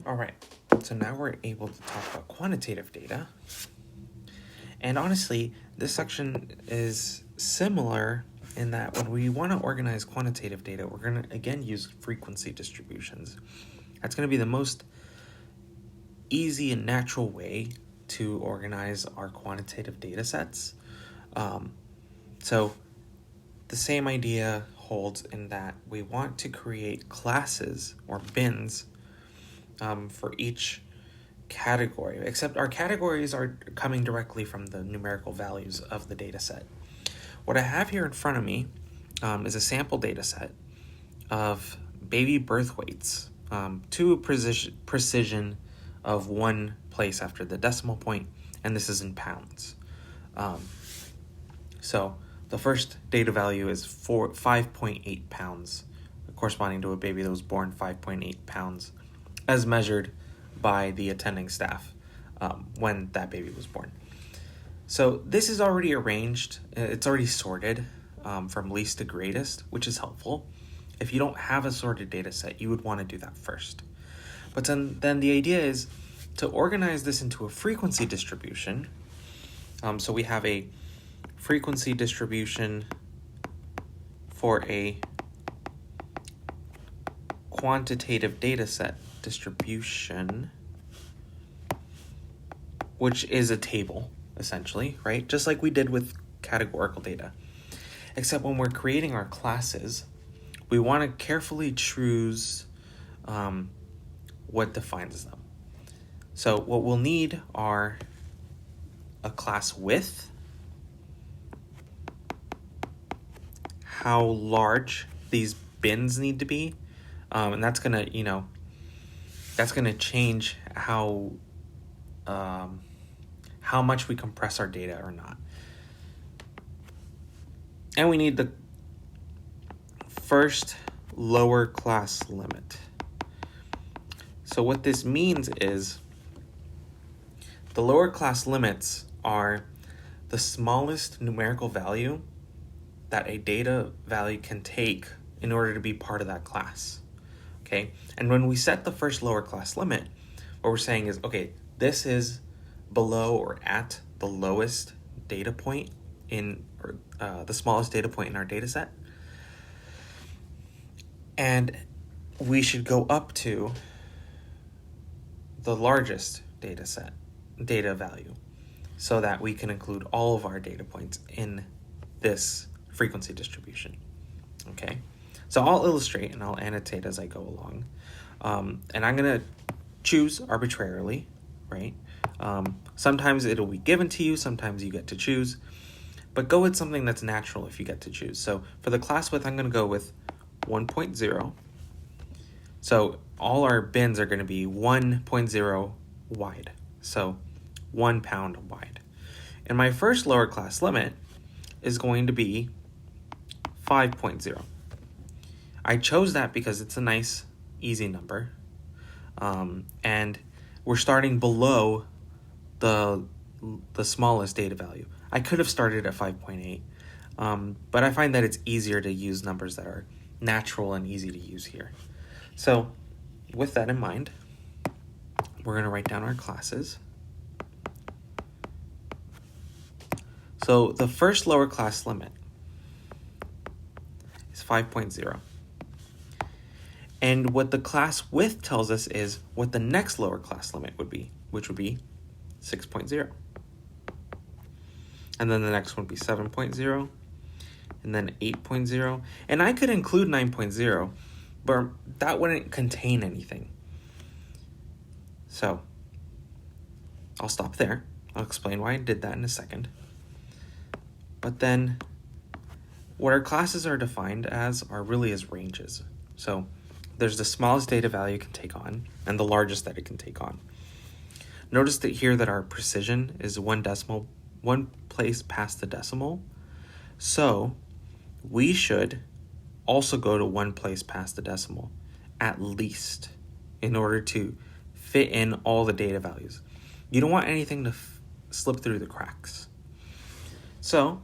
All right, so now we're able to talk about quantitative data. And honestly, this section is similar in that when we want to organize quantitative data, we're going to, again, use frequency distributions. That's going to be the most easy and natural way to organize our quantitative data sets. So the same idea holds in that we want to create classes or bins for each category, except our categories are coming directly from the numerical values of the data set. What I have here in front of me is a sample data set of baby birth weights to a precision of one place after the decimal point, and this is in pounds. So the first data value is 5.8 pounds, corresponding to a baby that was born 5.8 pounds, as measured by the attending staff when that baby was born. So this is already arranged, it's already sorted from least to greatest, which is helpful. If you don't have a sorted data set, you would want to do that first. But then the idea is to organize this into a frequency distribution. So we have a frequency distribution for a quantitative data set distribution, which is a table, essentially, right? Just like we did with categorical data. Except when we're creating our classes, we want to carefully choose what defines them. So what we'll need are a class width, how large these bins need to be, and that's gonna, change how much we compress our data or not. And we need the first lower class limit. So what this means is the lower class limits are the smallest numerical value that a data value can take in order to be part of that class. Okay? And when we set the first lower class limit, what we're saying is, okay, this is below or at the lowest data point the smallest data point in our data set. And we should go up to the largest data value, so that we can include all of our data points in this frequency distribution. Okay, so I'll illustrate and I'll annotate as I go along. And I'm going to choose arbitrarily, right? Sometimes it'll be given to you, sometimes you get to choose, but go with something that's natural if you get to choose. So for the class width, I'm going to go with 1.0. So all our bins are going to be 1.0 wide, so 1 pound wide. And my first lower class limit is going to be 5.0. I chose that because it's a nice, easy number. And we're starting below the smallest data value. I could have started at 5.8, but I find that it's easier to use numbers that are natural and easy to use here. So with that in mind, we're going to write down our classes. So the first lower class limit is 5.0. And what the class width tells us is what the next lower class limit would be, which would be 6.0. And then the next one would be 7.0, and then 8.0. And I could include 9.0, but that wouldn't contain anything. So I'll stop there. I'll explain why I did that in a second. But then what our classes are defined as are really as ranges. So there's the smallest data value it can take on and the largest that it can take on. Notice that here that our precision is one place past the decimal. So we should also go to one place past the decimal, at least, in order to fit in all the data values. You don't want anything to slip through the cracks. So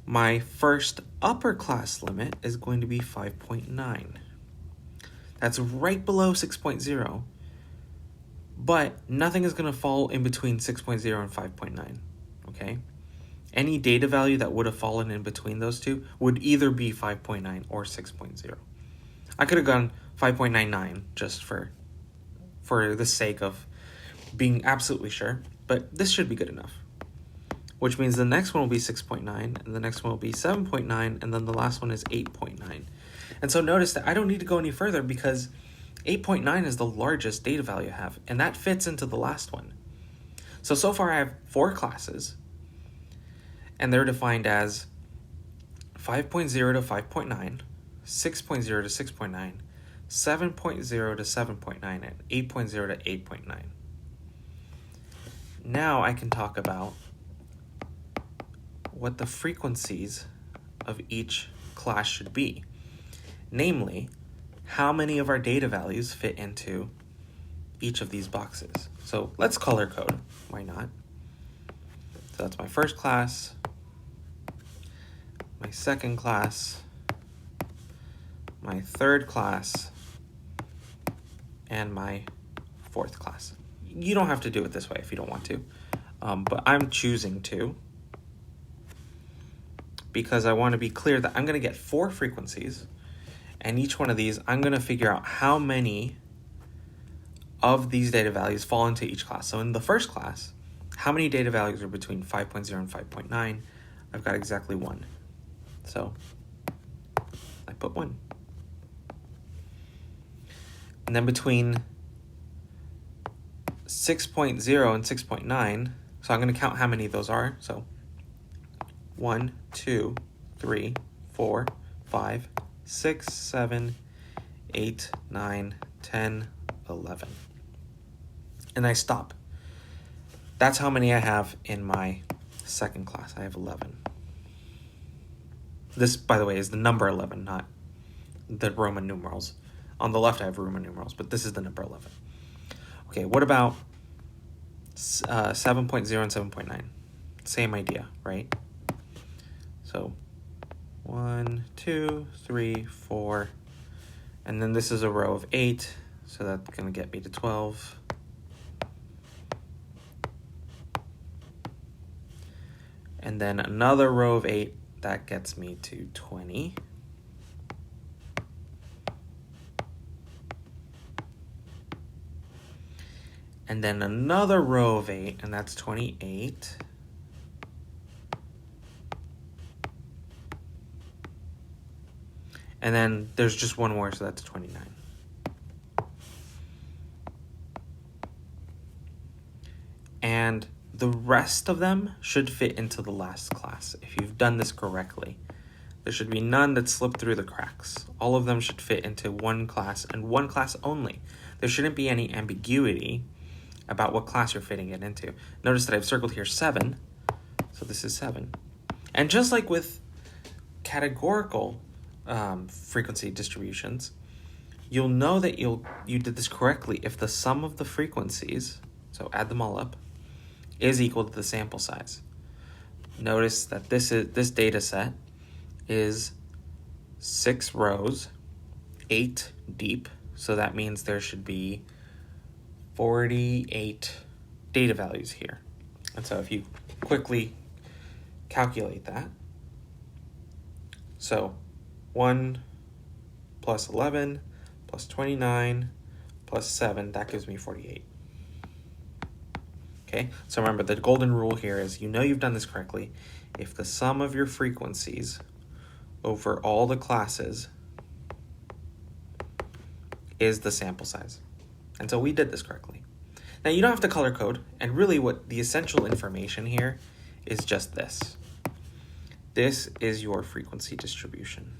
my first upper class limit is going to be 5.9. That's right below 6.0, but nothing is going to fall in between 6.0 and 5.9, okay? Any data value that would have fallen in between those two would either be 5.9 or 6.0. I could have gone 5.99 just for the sake of being absolutely sure, but this should be good enough. Which means the next one will be 6.9, and the next one will be 7.9, and then the last one is 8.9. And so notice that I don't need to go any further because 8.9 is the largest data value I have, and that fits into the last one. So far I have 4 classes, and they're defined as 5.0 to 5.9, 6.0 to 6.9, 7.0 to 7.9, and 8.0 to 8.9. Now I can talk about what the frequencies of each class should be. Namely, how many of our data values fit into each of these boxes. So let's color code. Why not? So that's my first class, my second class, my third class, and my fourth class. You don't have to do it this way if you don't want to, but I'm choosing to because I want to be clear that I'm going to get 4 frequencies, and each one of these, I'm going to figure out how many of these data values fall into each class. So in the first class, how many data values are between 5.0 and 5.9? I've got exactly 1. So I put 1. And then between 6.0 and 6.9, so I'm going to count how many those are. So 1, 2, 3, 4, 5, 6, 7, 8, 9, 10, 11. And I stop. That's how many I have in my second class. I have 11. This, by the way, is the number 11, not the Roman numerals. On the left, I have Roman numerals, but this is the number 11. Okay, what about 7.0 and 7.9? Same idea, right? So 1, 2, 3, 4, and then this is a row of 8, so that's going to get me to 12. And then another row of 8, that gets me to 20. And then another row of 8, and that's 28. And then there's just one more, so that's 29. And the rest of them should fit into the last class if you've done this correctly. There should be none that slip through the cracks. All of them should fit into one class and one class only. There shouldn't be any ambiguity about what class you're fitting it into. Notice that I've circled here 7, so this is 7. And just like with categorical frequency distributions, you'll know that you did this correctly if the sum of the frequencies, so add them all up, is equal to the sample size. Notice that this data set is 6 rows, 8 deep, so that means there should be 48 data values here. And so if you quickly calculate that, so 1 plus 11 plus 29 plus 7, that gives me 48. Okay, so remember the golden rule here is you know you've done this correctly if the sum of your frequencies over all the classes is the sample size. And so we did this correctly. Now you don't have to color code, and really what the essential information here is just this. This is your frequency distribution.